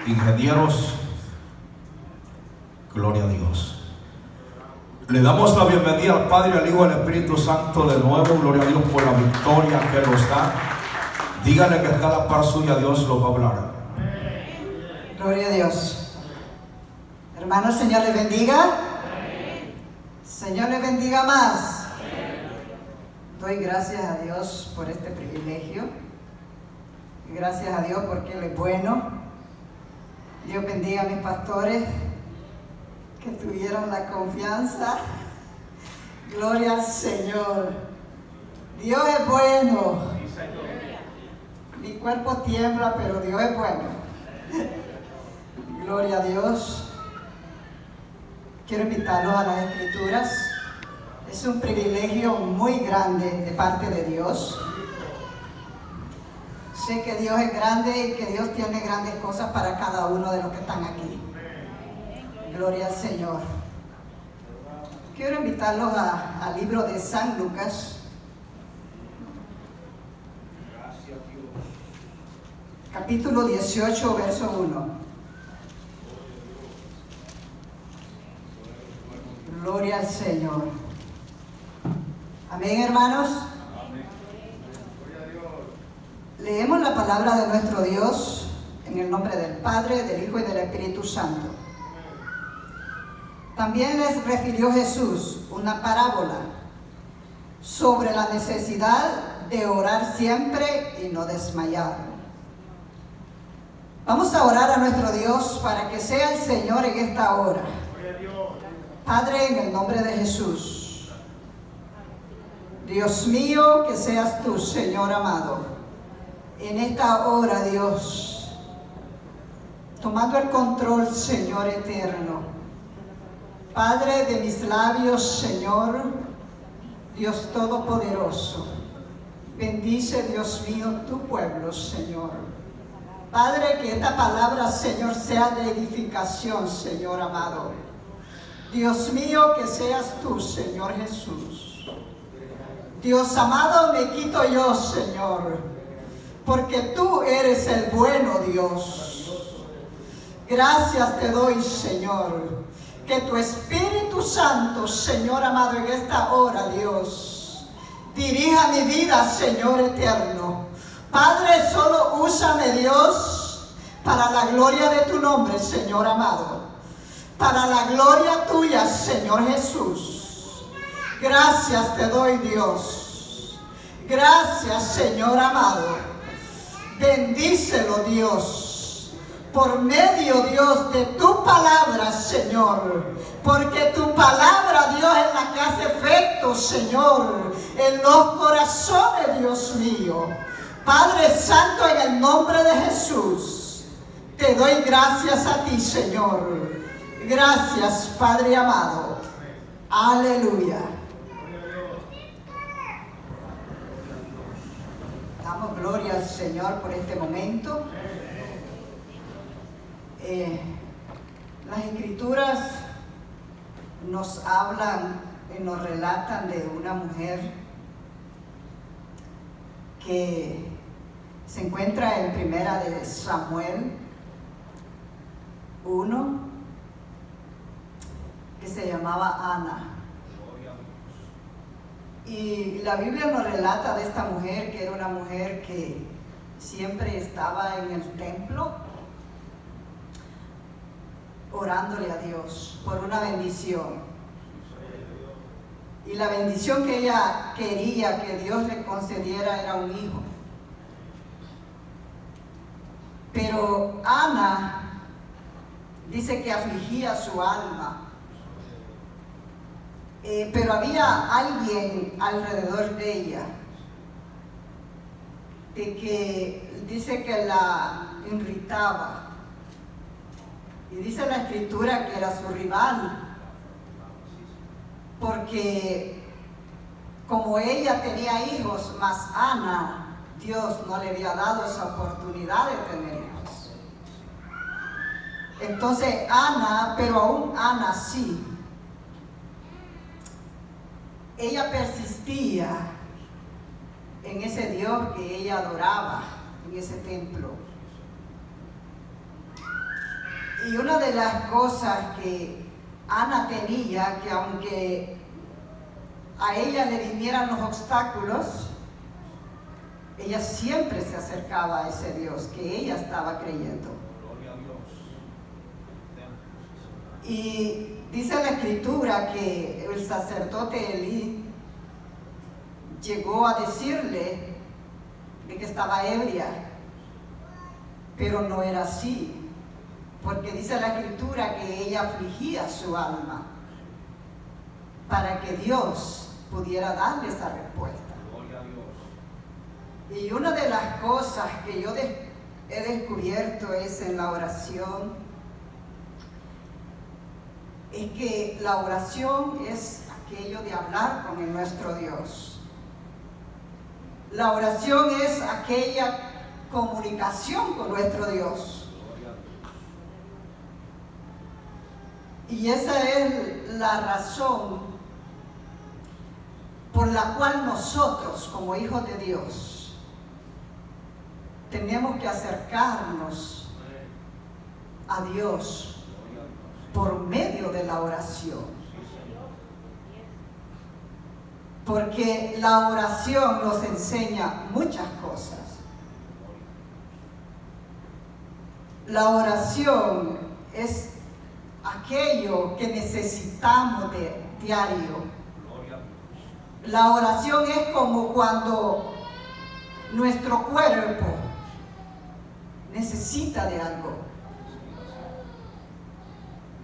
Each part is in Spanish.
ingenieros, gloria a Dios. Le damos la bienvenida al Padre, al Hijo y al Espíritu Santo de nuevo. Gloria a Dios por la victoria que nos da. Dígale que está a la par suya, Dios lo va a hablar. Gloria a Dios. Hermanos, Señor les bendiga. Señor les bendiga más. Doy gracias a Dios por este privilegio. Gracias a Dios porque Él es bueno. Dios bendiga a mis pastores que tuvieron la confianza. Gloria al Señor. Dios es bueno. Mi cuerpo tiembla, pero Dios es bueno. Gloria a Dios. Quiero invitarlos a las Escrituras. Es un privilegio muy grande de parte de Dios. Sé que Dios es grande y que Dios tiene grandes cosas para cada uno de los que están aquí. Gloria al Señor. Quiero invitarlos al libro de San Lucas. Capítulo 18, verso 1. Gloria al Señor. Amén, hermanos. Leemos la palabra de nuestro Dios en el nombre del Padre, del Hijo y del Espíritu Santo. También les refirió Jesús una parábola sobre la necesidad de orar siempre y no desmayar. Vamos a orar a nuestro Dios para que sea el Señor en esta hora. Padre, en el nombre de Jesús. Dios mío, que seas tú, Señor amado, en esta hora, Dios, tomando el control, Señor eterno. Padre de mis labios, Señor, Dios todopoderoso, bendice, Dios mío, tu pueblo, Señor. Padre, que esta palabra, Señor, sea de edificación, Señor amado. Dios mío, que seas tú, Señor Jesús. Dios amado, me quito yo, Señor, porque tú eres el bueno Dios. Gracias te doy, Señor, que tu Espíritu Santo, Señor amado, en esta hora, Dios, dirija mi vida, Señor eterno. Padre, solo úsame, Dios, para la gloria de tu nombre, Señor amado. Para la gloria tuya, Señor Jesús. Gracias te doy, Dios. Gracias, Señor amado. Bendícelo, Dios, por medio, Dios, de tu palabra, Señor. Porque tu palabra, Dios, es la que hace efecto, Señor, en los corazones, Dios mío. Padre Santo, en el nombre de Jesús, te doy gracias a ti, Señor. Gracias, Padre amado. Aleluya. Damos gloria al Señor por este momento. Las Escrituras nos hablan y nos relatan de una mujer que se encuentra en Primera de Samuel 1, que se llamaba Ana. Y la Biblia nos relata de esta mujer, que era una mujer que siempre estaba en el templo orándole a Dios por una bendición. Y la bendición que ella quería que Dios le concediera era un hijo. Pero Ana dice que afligía su alma. Pero había alguien alrededor de ella de que dice que la irritaba. Y dice la Escritura que era su rival, porque como ella tenía hijos, más Ana, Dios no le había dado esa oportunidad de tener hijos. Entonces Ana, pero aún Ana sí, ella persistía en ese Dios que ella adoraba en ese templo. Y una de las cosas que Ana tenía, que aunque a ella le vinieran los obstáculos, ella siempre se acercaba a ese Dios que ella estaba creyendo. Y dice la escritura que el sacerdote Elí llegó a decirle de que estaba ebria, pero no era así, porque dice la escritura que ella afligía su alma para que Dios pudiera darle esa respuesta. Y una de las cosas que yo he descubierto es en la oración, es que la oración es aquello de hablar con nuestro Dios. La oración es aquella comunicación con nuestro Dios. Y esa es la razón por la cual nosotros, como hijos de Dios, tenemos que acercarnos a Dios por medio de la oración. Porque la oración nos enseña muchas cosas. La oración es aquello que necesitamos de diario. La oración es como cuando nuestro cuerpo necesita de algo.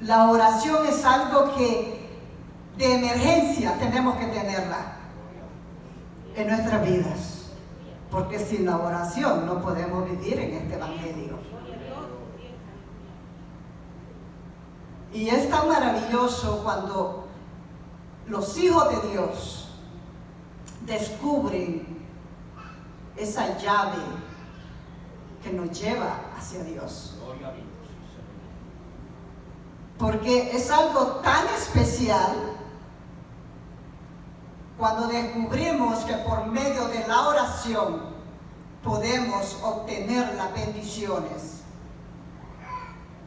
La oración es algo que de emergencia tenemos que tenerla en nuestras vidas, porque sin la oración no podemos vivir en este evangelio. Y es tan maravilloso cuando los hijos de Dios descubren esa llave que nos lleva hacia Dios. Porque es algo tan especial cuando descubrimos que por medio de la oración podemos obtener las bendiciones.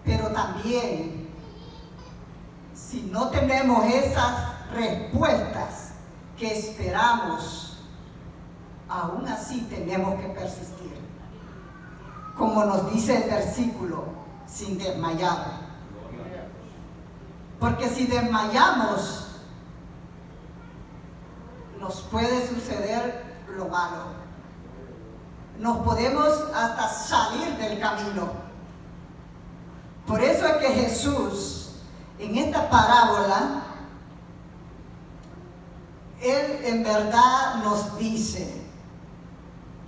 Pero también, si no tenemos esas respuestas que esperamos, aún así tenemos que persistir. Como nos dice el versículo, sin desmayar. Porque si desmayamos, nos puede suceder lo malo. Nos podemos hasta salir del camino. Por eso es que Jesús, en esta parábola, Él en verdad nos dice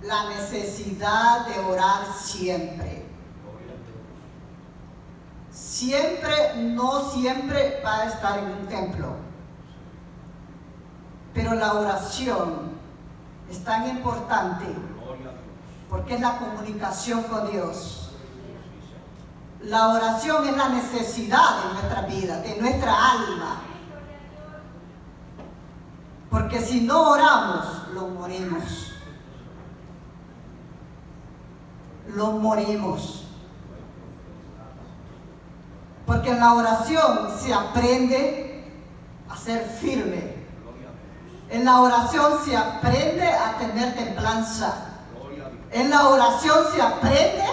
la necesidad de orar siempre. No siempre va a estar en un templo. Pero la oración es tan importante porque es la comunicación con Dios. La oración es la necesidad de nuestra vida, de nuestra alma. Porque si no oramos, lo morimos. Lo morimos. Porque en la oración se aprende a ser firme. En la oración se aprende a tener templanza. En la oración se aprende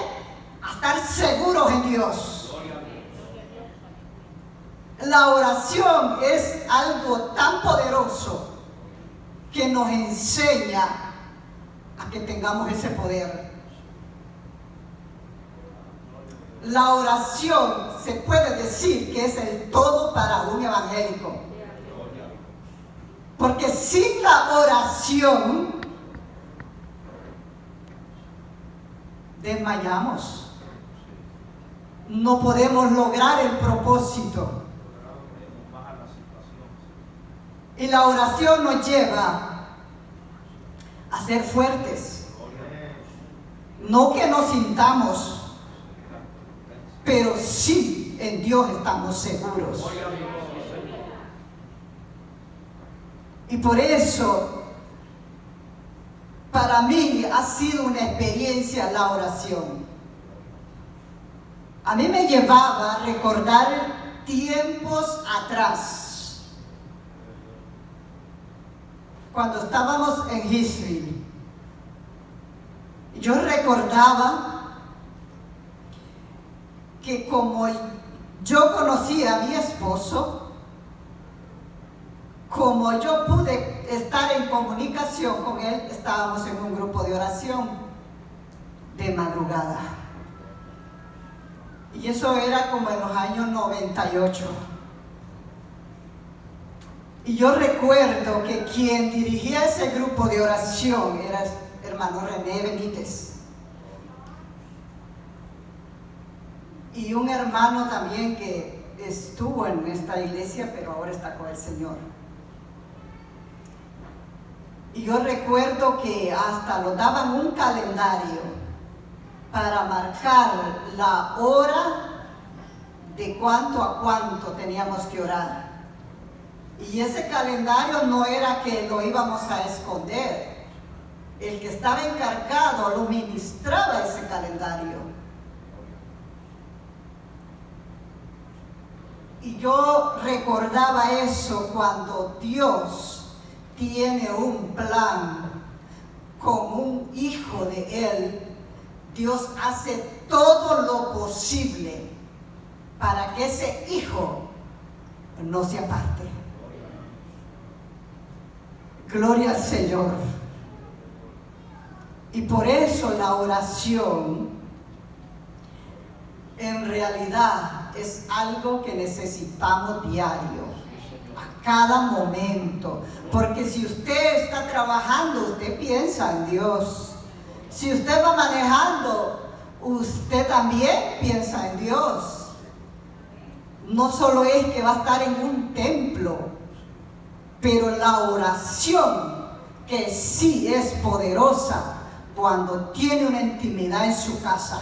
a estar seguros en Dios. La oración es algo tan poderoso que nos enseña a que tengamos ese poder. La oración se puede decir que es el todo para un evangélico. Porque sin la oración desmayamos. No podemos lograr el propósito. Y la oración nos lleva a ser fuertes. No que nos sintamos, pero sí en Dios estamos seguros. Y por eso, para mí ha sido una experiencia la oración. a mí me llevaba a recordar tiempos atrás, cuando estábamos en Israel. Yo recordaba que como yo conocí a mi esposo, como yo pude estar en comunicación con él, estábamos en un grupo de oración de madrugada. Y eso era como en los años 98. Y yo recuerdo que quien dirigía ese grupo de oración era el hermano René Benítez. Y un hermano también que estuvo en esta iglesia, pero ahora está con el Señor. Y yo recuerdo que hasta nos daban un calendario para marcar la hora de cuánto a cuánto teníamos que orar. Y ese calendario no era que lo íbamos a esconder. El que estaba encargado lo ministraba ese calendario. Y yo recordaba eso cuando Dios tiene un plan con un hijo de Él. Dios hace todo lo posible para que ese hijo no se aparte. Gloria al Señor. Y por eso la oración en realidad es algo que necesitamos diario, a cada momento. Porque si usted está trabajando, usted piensa en Dios. Si usted va manejando, usted también piensa en Dios. No solo es que va a estar en un templo, pero la oración, que sí es poderosa cuando tiene una intimidad en su casa.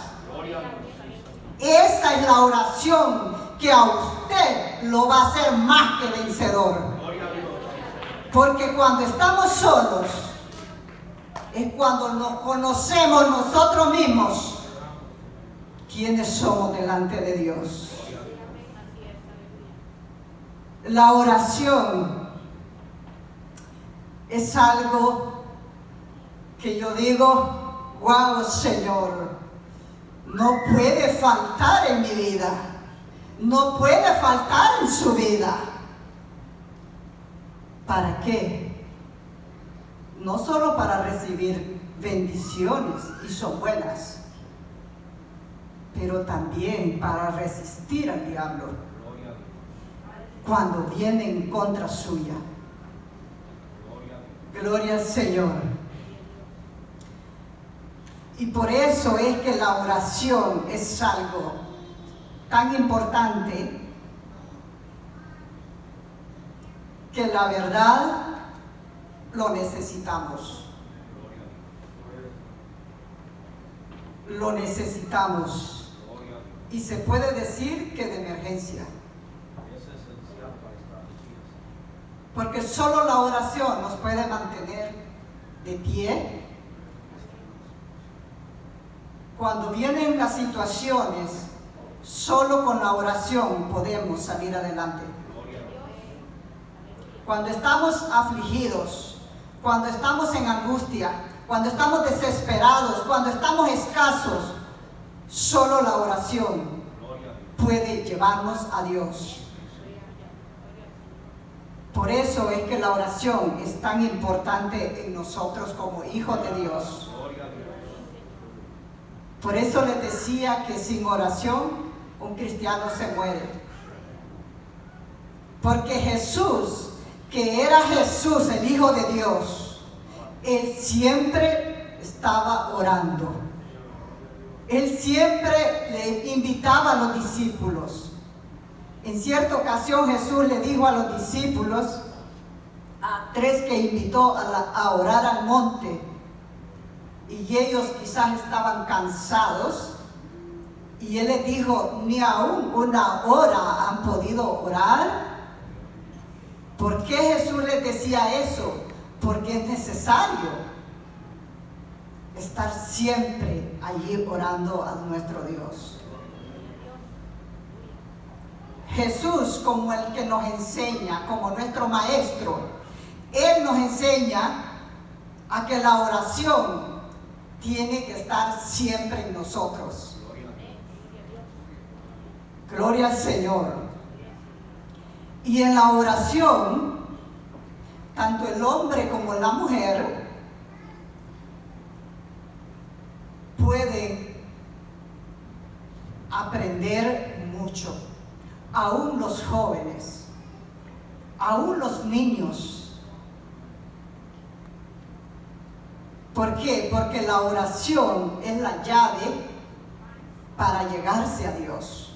Esa es la oración que a usted lo va a hacer más que vencedor. Porque cuando estamos solos, es cuando nos conocemos nosotros mismos quiénes somos delante de Dios. La oración es algo que yo digo, wow, Señor, no puede faltar en mi vida, no puede faltar en su vida. ¿Para qué? No solo para recibir bendiciones, y son buenas, pero también para resistir al diablo cuando viene en contra suya. Gloria al Señor. Y por eso es que la oración es algo tan importante que la verdad lo necesitamos. Lo necesitamos. Y se puede decir que de emergencia. Porque solo la oración nos puede mantener de pie. Cuando vienen las situaciones, solo con la oración podemos salir adelante. Cuando estamos afligidos, cuando estamos en angustia, cuando estamos desesperados, cuando estamos escasos, solo la oración puede llevarnos a Dios. Por eso es que la oración es tan importante en nosotros como hijos de Dios. Por eso les decía que sin oración un cristiano se muere. Porque Jesús, que era Jesús, el Hijo de Dios, Él siempre estaba orando. Él siempre le invitaba a los discípulos. En cierta ocasión Jesús le dijo a los discípulos, a 3 que invitó a orar al monte, y ellos quizás estaban cansados, y Él les dijo, ni aún una hora han podido orar. ¿Por qué Jesús les decía eso? Porque es necesario estar siempre allí orando a nuestro Dios. Jesús, como el que nos enseña, como nuestro maestro, Él nos enseña a que la oración tiene que estar siempre en nosotros. Gloria al Señor. Y en la oración, tanto el hombre como la mujer pueden aprender mucho. Aún los jóvenes, aún los niños. ¿Por qué? Porque la oración es la llave para llegarse a Dios.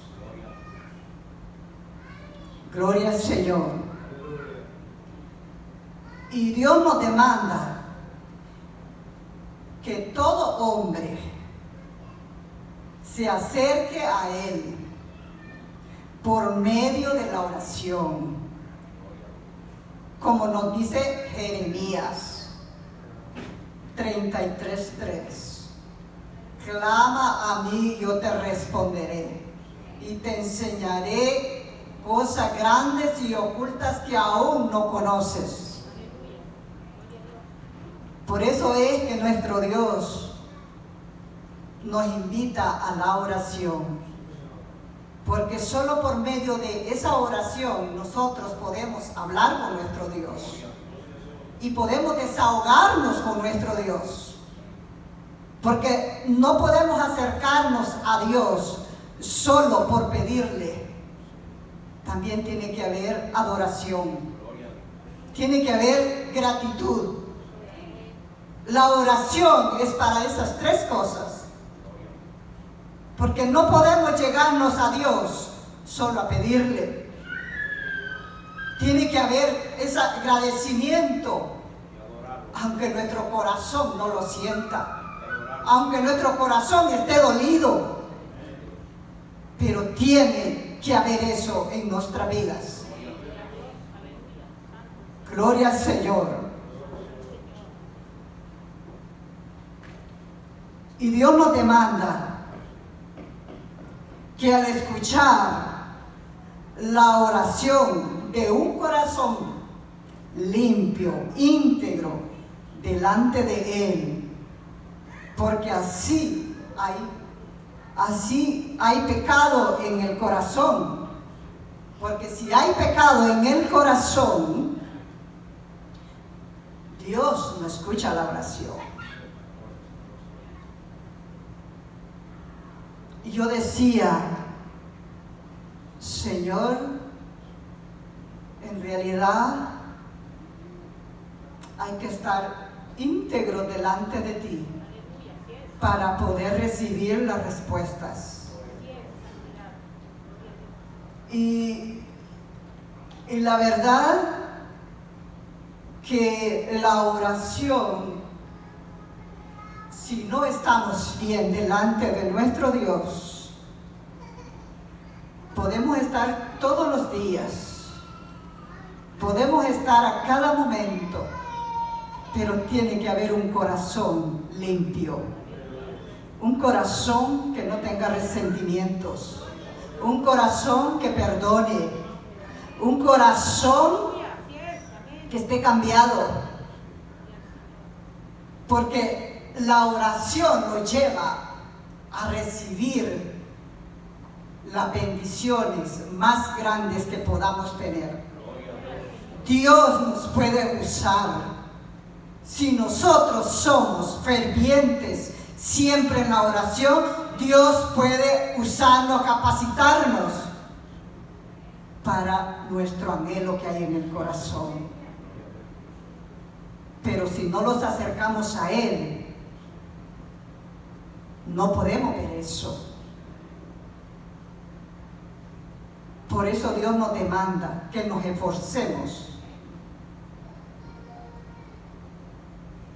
Gloria al Señor. Y Dios nos demanda que todo hombre se acerque a Él por medio de la oración, como nos dice Jeremías 33:3. Clama a mí, yo te responderé, y te enseñaré cosas grandes y ocultas que aún no conoces. Por eso es que nuestro Dios nos invita a la oración. Porque solo por medio de esa oración nosotros podemos hablar con nuestro Dios. Y podemos desahogarnos con nuestro Dios. Porque no podemos acercarnos a Dios solo por pedirle. También tiene que haber adoración. Tiene que haber gratitud. La oración es para esas tres cosas. Porque no podemos llegarnos a Dios solo a pedirle. Tiene que haber ese agradecimiento, aunque nuestro corazón no lo sienta, aunque nuestro corazón esté dolido, pero tiene que haber eso en nuestras vidas. Gloria al Señor. Y Dios nos demanda que al escuchar la oración de un corazón limpio, íntegro, delante de Él, porque así hay pecado en el corazón, porque si hay pecado en el corazón, Dios no escucha la oración. Y yo decía, Señor, en realidad hay que estar íntegro delante de ti para poder recibir las respuestas. Y la verdad que la oración, si no estamos bien delante de nuestro Dios, podemos estar todos los días, podemos estar a cada momento, pero tiene que haber un corazón limpio, un corazón que no tenga resentimientos, un corazón que perdone, un corazón que esté cambiado, porque la oración nos lleva a recibir las bendiciones más grandes que podamos tener. Dios nos puede usar si nosotros somos fervientes siempre en la oración. Dios puede usarnos, capacitarnos para nuestro anhelo que hay en el corazón. Pero si no los acercamos a Él, no podemos ver eso. Por eso Dios nos demanda que nos esforcemos.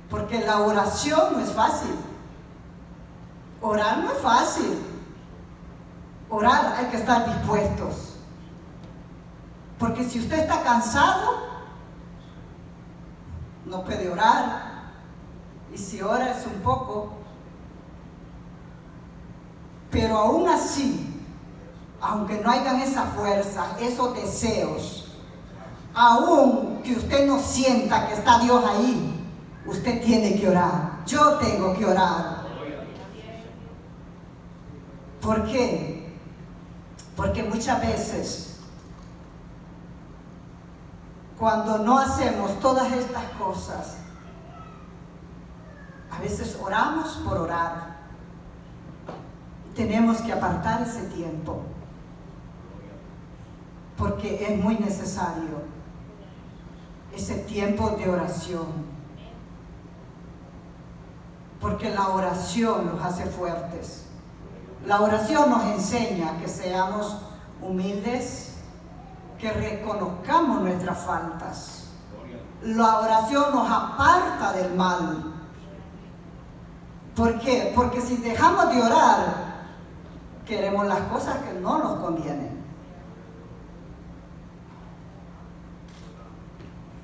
Porque la oración no es fácil. Orar no es fácil. Orar hay que estar dispuestos. Porque si usted está cansado, no puede orar. Y si ora es un poco. Pero aún así, aunque no hayan esa fuerza, esos deseos, aún que usted no sienta que está Dios ahí, usted tiene que orar. Yo tengo que orar. ¿Por qué? Porque muchas veces, cuando no hacemos todas estas cosas, a veces oramos por orar. Tenemos que apartar ese tiempo, porque es muy necesario ese tiempo de oración, porque la oración nos hace fuertes. La oración nos enseña que seamos humildes, que reconozcamos nuestras faltas. La oración nos aparta del mal. ¿Por qué? Porque si dejamos de orar, queremos las cosas que no nos convienen.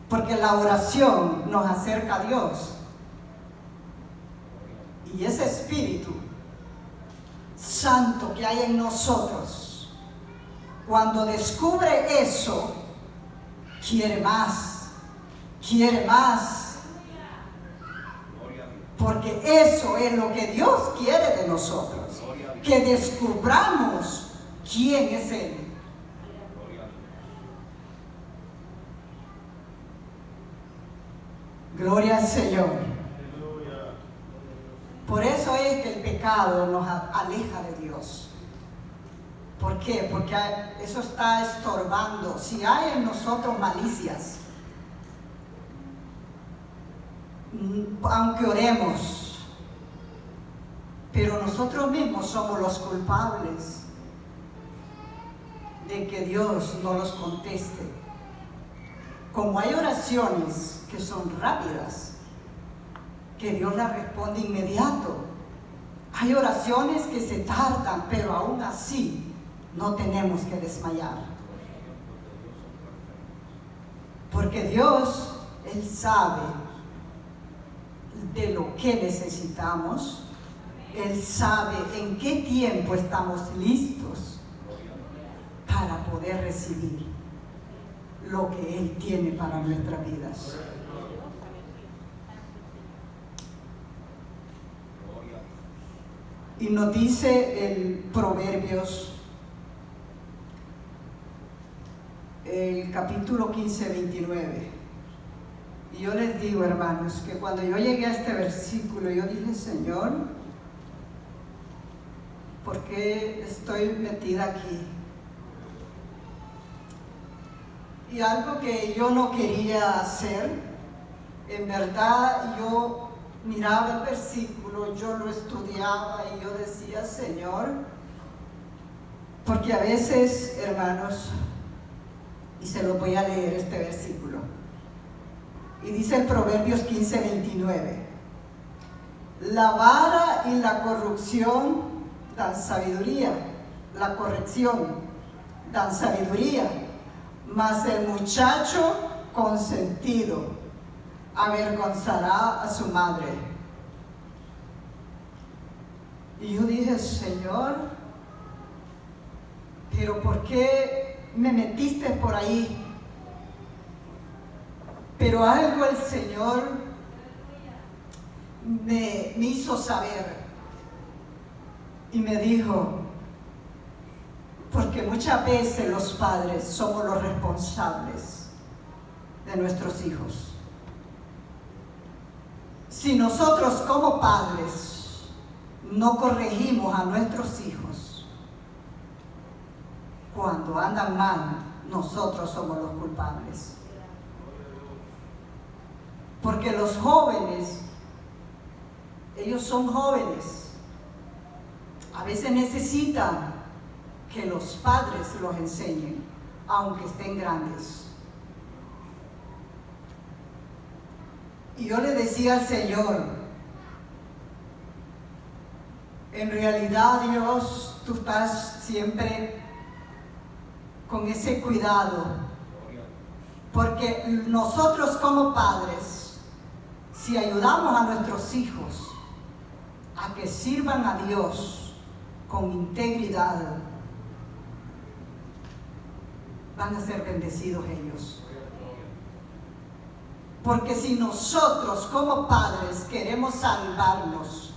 Porque la oración nos acerca a Dios. Y ese Espíritu Santo que hay en nosotros, cuando descubre eso, quiere más, quiere más. Porque eso es lo que Dios quiere de nosotros, que descubramos quién es Él. Gloria al Señor. Por eso es que el pecado nos aleja de Dios. ¿Por qué? Porque eso está estorbando. Si hay en nosotros malicias, aunque oremos, pero nosotros mismos somos los culpables de que Dios no los conteste. Como hay oraciones que son rápidas, que Dios las responde inmediato. Hay oraciones que se tardan, pero aún así no tenemos que desmayar. Porque Dios, Él sabe de lo que necesitamos. Él sabe en qué tiempo estamos listos para poder recibir lo que Él tiene para nuestras vidas. Y nos dice el Proverbios, el capítulo 15, 29. Y yo les digo, hermanos, que cuando yo llegué a este versículo, yo dije, Señor, ¿por qué estoy metida aquí? Y algo que yo no quería hacer, en verdad yo miraba el versículo, yo lo estudiaba y yo decía, Señor, porque a veces, hermanos, y se lo voy a leer este versículo, y dice el Proverbios 15, 29, la vara y la corrección dan sabiduría, la corrección dan sabiduría, mas el muchacho consentido avergonzará a su madre. Y yo dije, Señor, pero ¿por qué me metiste por ahí? Pero algo el Señor me hizo saber y me dijo, porque muchas veces los padres somos los responsables de nuestros hijos. Si nosotros como padres no corregimos a nuestros hijos, cuando andan mal, nosotros somos los culpables. Porque los jóvenes, ellos son jóvenes, a veces necesitan que los padres los enseñen, aunque estén grandes. Y yo le decía al Señor, en realidad Dios, tú estás siempre con ese cuidado, porque nosotros como padres, si ayudamos a nuestros hijos a que sirvan a Dios con integridad, van a ser bendecidos ellos. Porque si nosotros como padres queremos salvarnos,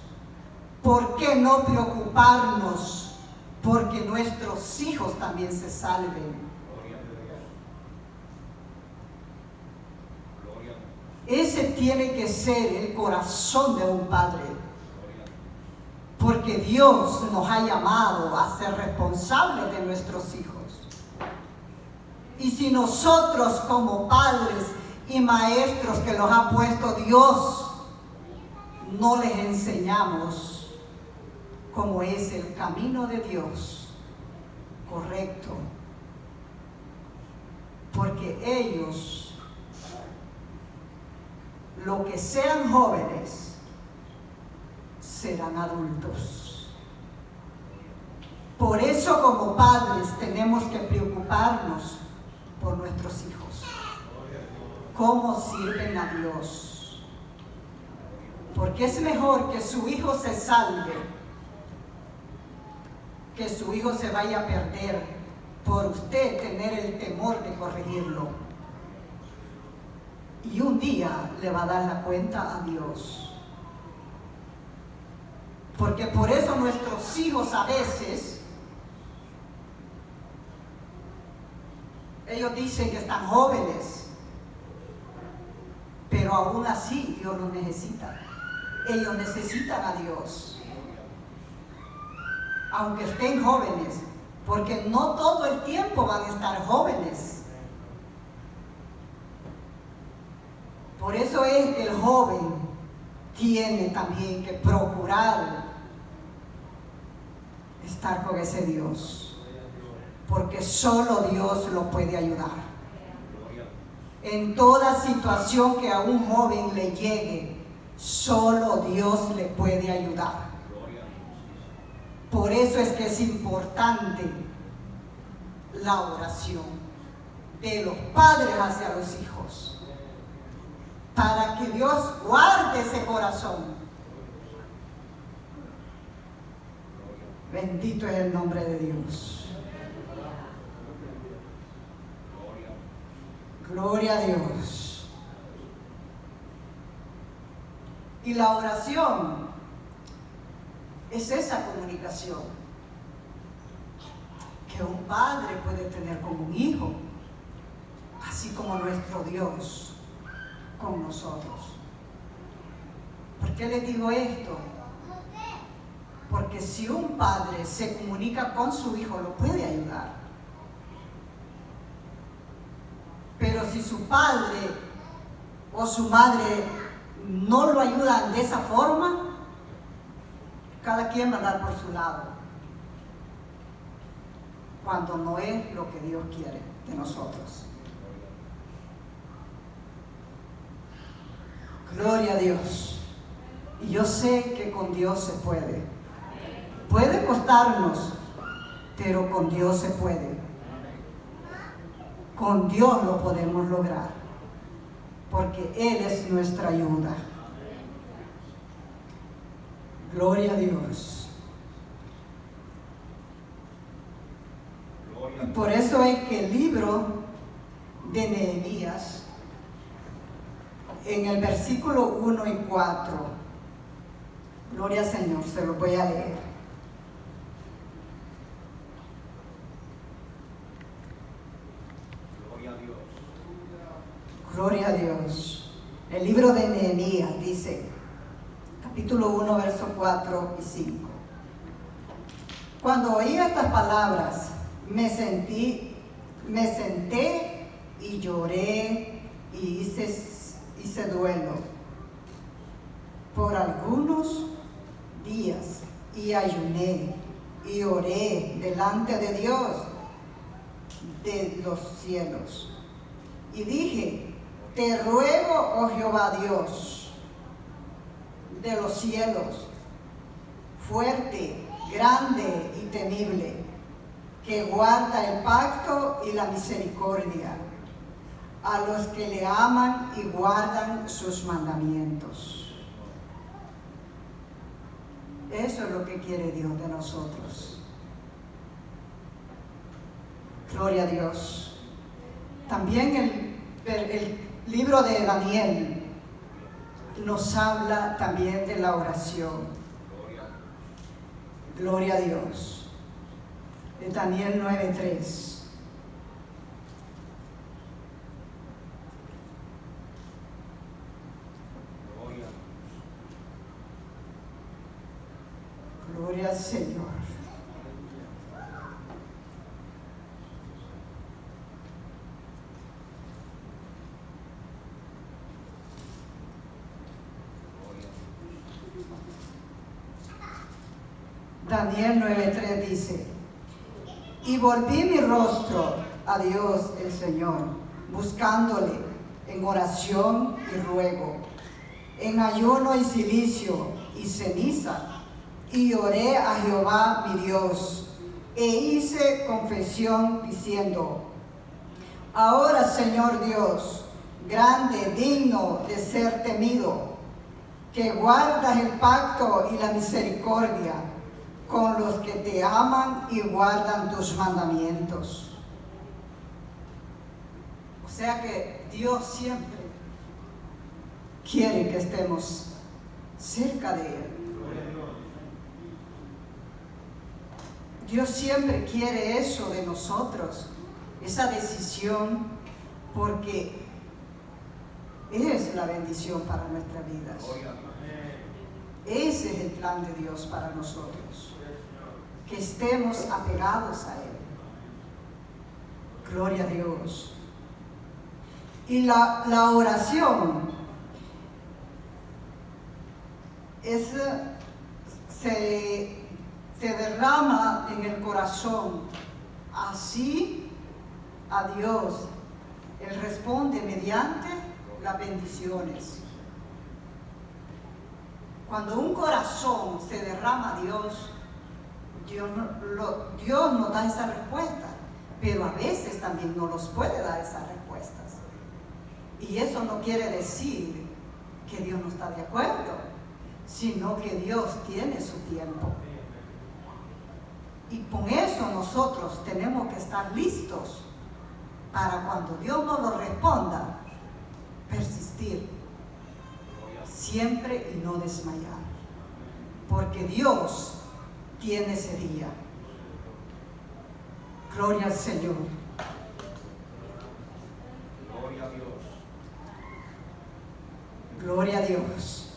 ¿por qué no preocuparnos porque nuestros hijos también se salven? Ese tiene que ser el corazón de un padre. Porque Dios nos ha llamado a ser responsables de nuestros hijos. Y si nosotros como padres y maestros que los ha puesto Dios, no les enseñamos cómo es el camino de Dios correcto, porque ellos, lo que sean jóvenes, serán adultos. Por eso como padres tenemos que preocuparnos por nuestros hijos. ¿Cómo sirven a Dios? Porque es mejor que su hijo se salve, que su hijo se vaya a perder, por usted tener el temor de corregirlo. Y un día le va a dar la cuenta a Dios. Porque por eso nuestros hijos a veces, ellos dicen que están jóvenes, pero aún así Dios los necesita. Ellos necesitan a Dios, aunque estén jóvenes, porque no todo el tiempo van a estar jóvenes. Por eso es que el joven tiene también que procurar estar con ese Dios, porque solo Dios lo puede ayudar. En toda situación que a un joven le llegue, solo Dios le puede ayudar. Por eso es que es importante la oración de los padres hacia los hijos, para que Dios guarde ese corazón. Bendito es el nombre de Dios. Gloria a Dios. Y la oración es esa comunicación que un padre puede tener con un hijo, así como nuestro Dios con nosotros. ¿Por qué les digo esto? Porque si un padre se comunica con su hijo, lo puede ayudar. Pero si su padre o su madre no lo ayudan de esa forma, cada quien va a andar por su lado, cuando no es lo que Dios quiere de nosotros. Gloria a Dios. Y yo sé que con Dios se puede. Puede costarnos, pero con Dios se puede. Con Dios lo podemos lograr, porque Él es nuestra ayuda. Gloria a Dios. Y por eso es que el libro de Nehemías, en el versículo 1 y 4, gloria al Señor, se lo voy a leer. Gloria a Dios. El libro de Nehemías dice, capítulo 1, verso 4 y 5. Cuando oí estas palabras, me senté y lloré y hice duelo por algunos días y ayuné y oré delante de Dios de los cielos. Y dije, te ruego, oh Jehová Dios de los cielos, fuerte, grande y temible, que guarda el pacto y la misericordia a los que le aman y guardan sus mandamientos. Eso es lo que quiere Dios de nosotros. Gloria a Dios. También el libro de Daniel nos habla también de la oración. Gloria a Dios. De Daniel 9:3. Gloria al Señor. Daniel 9:3 dice: y volví mi rostro a Dios el Señor, buscándole en oración y ruego, en ayuno y cilicio y ceniza, y oré a Jehová mi Dios, e hice confesión diciendo: ahora, Señor Dios, grande, digno de ser temido, que guardas el pacto y la misericordia con los que te aman y guardan tus mandamientos. O sea que Dios siempre quiere que estemos cerca de Él. Dios siempre quiere eso de nosotros, esa decisión, porque es la bendición para nuestras vidas. Ese es el plan de Dios para nosotros, que estemos apegados a Él. Gloria a Dios. Y la oración se derrama en el corazón. Así a Dios Él responde mediante las bendiciones. Cuando un corazón se derrama a Dios, Dios nos da esa respuesta, pero a veces también no nos puede dar esas respuestas. Y eso no quiere decir que Dios no está de acuerdo, sino que Dios tiene su tiempo. Y con eso nosotros tenemos que estar listos para cuando Dios nos lo responda, persistir siempre y no desmayar, porque Dios tiene ese día. Gloria al Señor. Gloria a Dios. Gloria a Dios.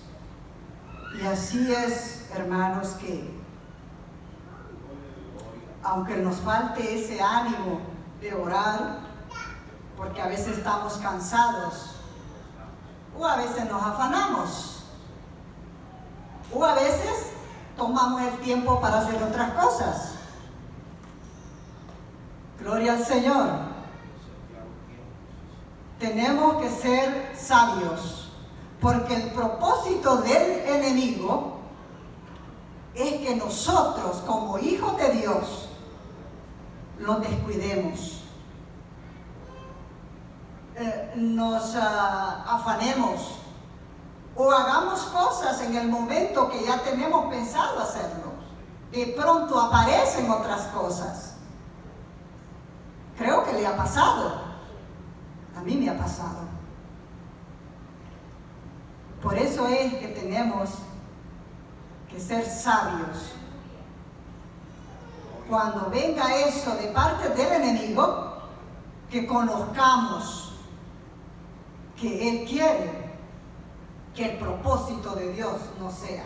Y así es, hermanos, que aunque nos falte ese ánimo de orar, porque a veces estamos cansados, o a veces nos afanamos, o a veces tomamos el tiempo para hacer otras cosas. Gloria al Señor. Tenemos que ser sabios, porque el propósito del enemigo es que nosotros, como hijos de Dios, los descuidemos, nos afanemos o hagamos cosas en el momento que ya tenemos pensado hacerlo. De pronto aparecen otras cosas. Creo que le ha pasado. A mí me ha pasado. Por eso es que tenemos que ser sabios. Cuando venga eso de parte del enemigo, que conozcamos que Él quiere que el propósito de Dios no sea.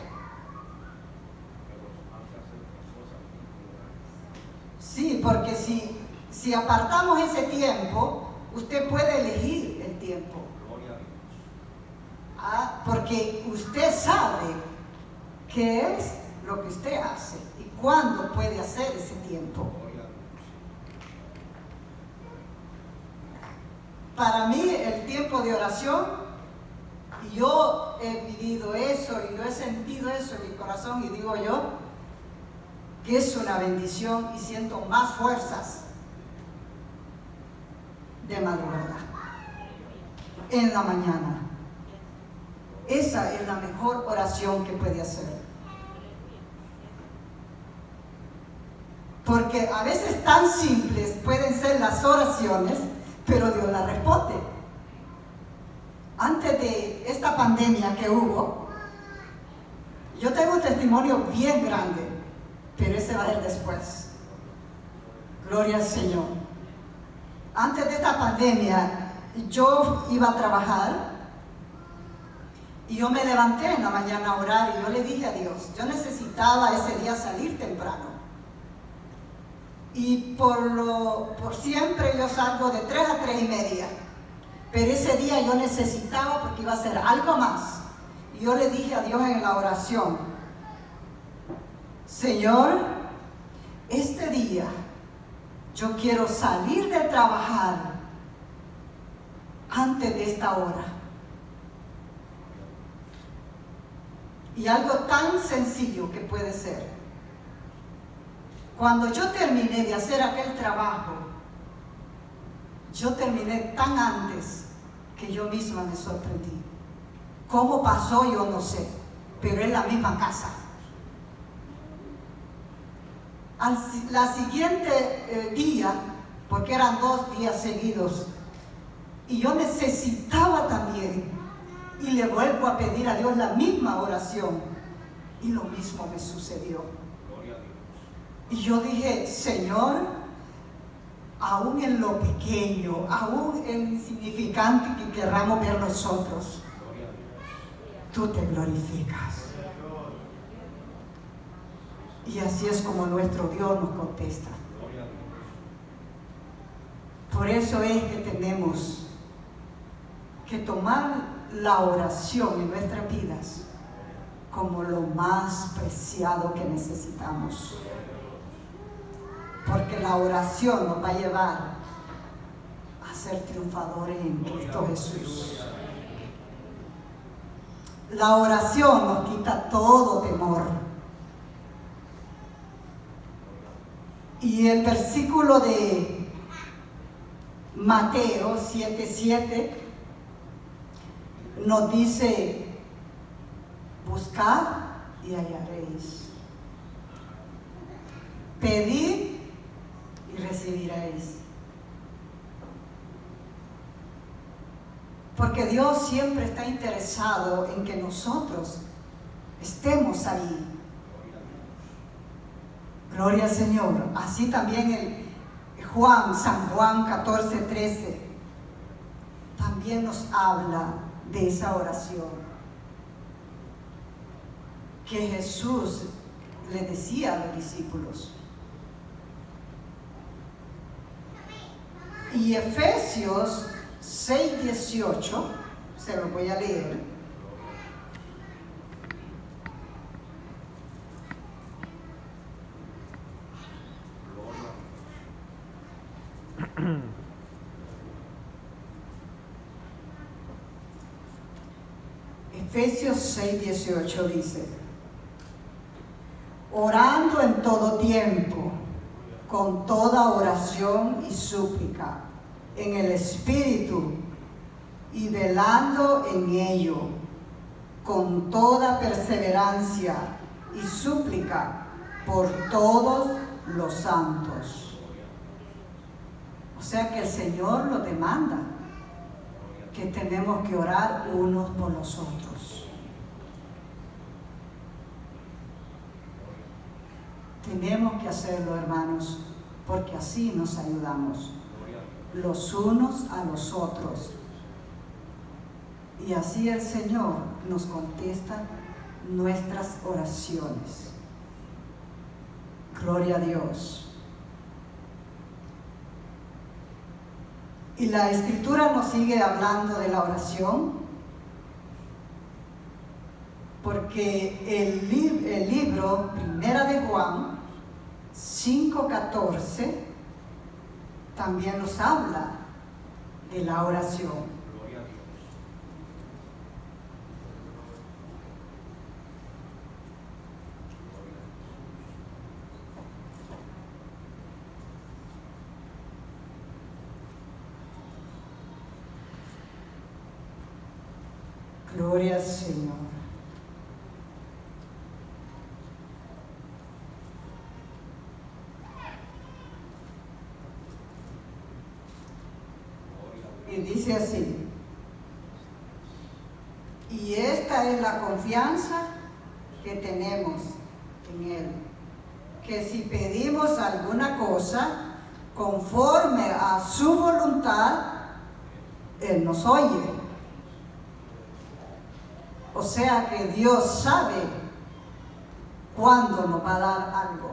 Sí, porque si apartamos ese tiempo, usted puede elegir el tiempo. Porque usted sabe qué es lo que usted hace y cuándo puede hacer ese tiempo. Para mí el tiempo de oración, y yo he vivido eso y yo he sentido eso en mi corazón, y digo yo que es una bendición y siento más fuerzas de madrugada, en la mañana. Esa es la mejor oración que puede hacer. Porque a veces tan simples pueden ser las oraciones, pero Dios la responde. Antes de esta pandemia que hubo, yo tengo un testimonio bien grande, pero ese va a ser después. Gloria al Señor. Antes de esta pandemia, yo iba a trabajar y yo me levanté en la mañana a orar y yo le dije a Dios, yo necesitaba ese día salir temprano. Y por siempre yo salgo de 3 a 3 y media. Pero ese día yo necesitaba porque iba a hacer algo más. Y yo le dije a Dios en la oración, Señor, este día yo quiero salir de trabajar antes de esta hora. Y algo tan sencillo que puede ser. Cuando yo terminé de hacer aquel trabajo, yo terminé tan antes que yo misma me sorprendí. ¿Cómo pasó? Yo no sé, pero en la misma casa. La siguiente día, porque eran 2 días seguidos, y yo necesitaba también, y le vuelvo a pedir a Dios la misma oración, y lo mismo me sucedió. Y yo dije, Señor, aún en lo pequeño, aún en lo insignificante que querramos ver nosotros, tú te glorificas. Y así es como nuestro Dios nos contesta. Por eso es que tenemos que tomar la oración en nuestras vidas como lo más preciado que necesitamos. Porque la oración nos va a llevar a ser triunfadores en Cristo Jesús. La oración nos quita todo temor. Y el versículo de Mateo 7:7 nos dice, buscad y hallaréis. Pedid y recibiréis. Porque Dios siempre está interesado en que nosotros estemos ahí. Gloria al Señor. Así también San Juan 14:13 también nos habla de esa oración que Jesús le decía a los discípulos. Y Efesios 6:18, se lo voy a leer. Efesios 6:18 dice, orando en todo tiempo, con toda oración y súplica, en el Espíritu, y velando en ello, con toda perseverancia y súplica por todos los santos. O sea que el Señor lo demanda, que tenemos que orar unos por los otros. Tenemos que hacerlo, hermanos, porque así nos ayudamos los unos a los otros. Y así el Señor nos contesta nuestras oraciones. Gloria a Dios. Y la Escritura nos sigue hablando de la oración, porque el libro Primera de Juan 5:14 también nos habla de la oración. Gloria al Señor. dice así: y esta es la confianza que tenemos en Él, que si pedimos alguna cosa conforme a su voluntad, Él nos oye. O sea que Dios sabe cuándo nos va a dar algo.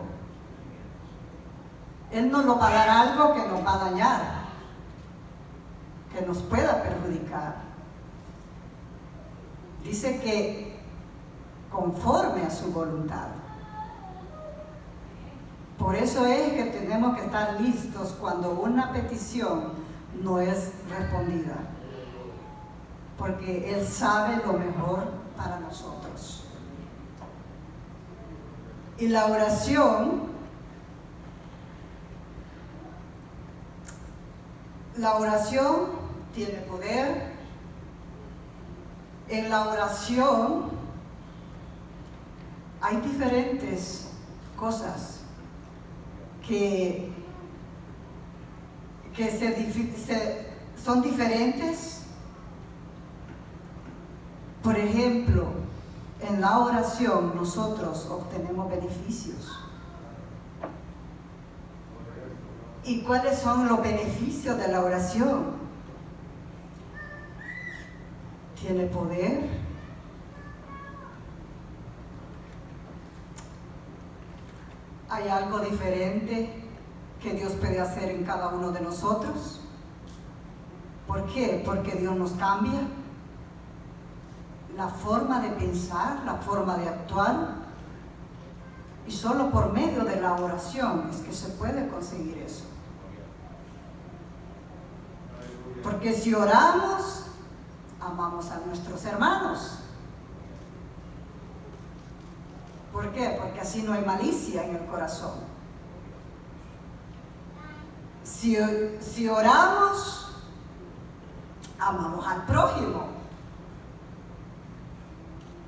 Él no nos va a dar algo que nos va a dañar, que nos pueda perjudicar. Dice que conforme a su voluntad. Por eso es que tenemos que estar listos cuando una petición no es respondida, porque Él sabe lo mejor para nosotros. Y la oración tiene poder. En la oración hay diferentes cosas que son diferentes. Por ejemplo, en la oración nosotros obtenemos beneficios. ¿Y cuáles son los beneficios de la oración? Tiene poder. Hay algo diferente que Dios puede hacer en cada uno de nosotros. ¿Por qué? Porque Dios nos cambia la forma de pensar, la forma de actuar, y solo por medio de la oración es que se puede conseguir eso. Porque si oramos, amamos a nuestros hermanos. ¿Por qué? Porque así no hay malicia en el corazón. Si oramos, amamos al prójimo.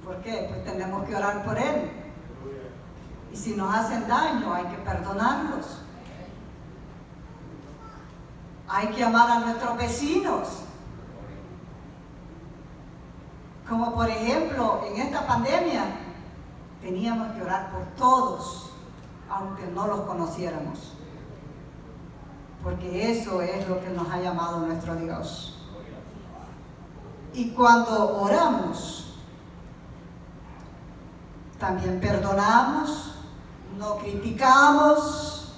¿Por qué? Pues tenemos que orar por él. Y si nos hacen daño, hay que perdonarlos. Hay que amar a nuestros vecinos. Como por ejemplo, en esta pandemia, teníamos que orar por todos, aunque no los conociéramos. Porque eso es lo que nos ha llamado nuestro Dios. Y cuando oramos, también perdonamos, no criticamos,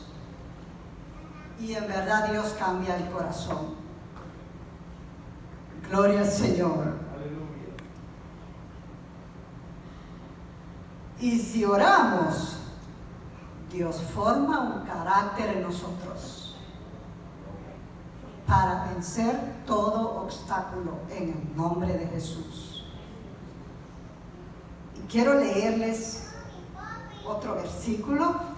y en verdad Dios cambia el corazón. Gloria al Señor. Y si oramos, Dios forma un carácter en nosotros para vencer todo obstáculo en el nombre de Jesús. Y quiero leerles otro versículo.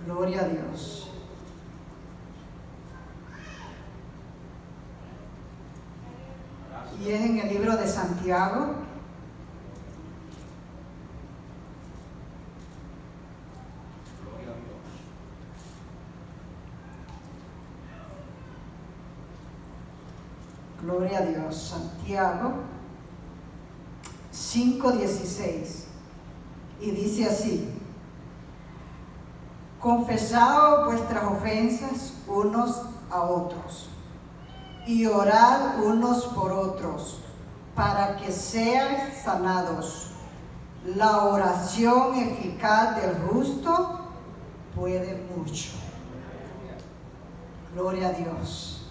Gloria a Dios. Y es en el libro de Santiago, gloria a Dios, Santiago 5:16, y dice así: confesad vuestras ofensas unos a otros y orad unos por otros para que seáis sanados. La oración eficaz del justo puede mucho. Gloria a Dios.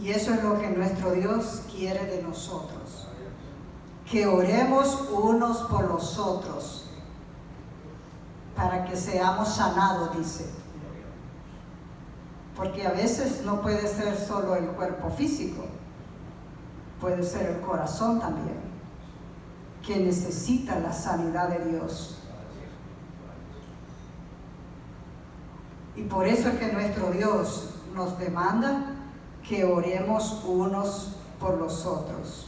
Y eso es lo que nuestro Dios quiere de nosotros, que oremos unos por los otros para que seamos sanados, dice. Porque a veces no puede ser solo el cuerpo físico, puede ser el corazón también, que necesita la sanidad de Dios. Y por eso es que nuestro Dios nos demanda que oremos unos por los otros.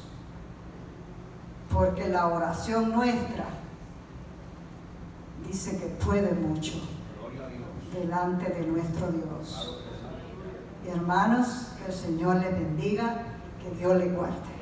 porque la oración nuestra dice que puede mucho delante de nuestro Dios. Y hermanos, que el Señor les bendiga, que Dios les guarde.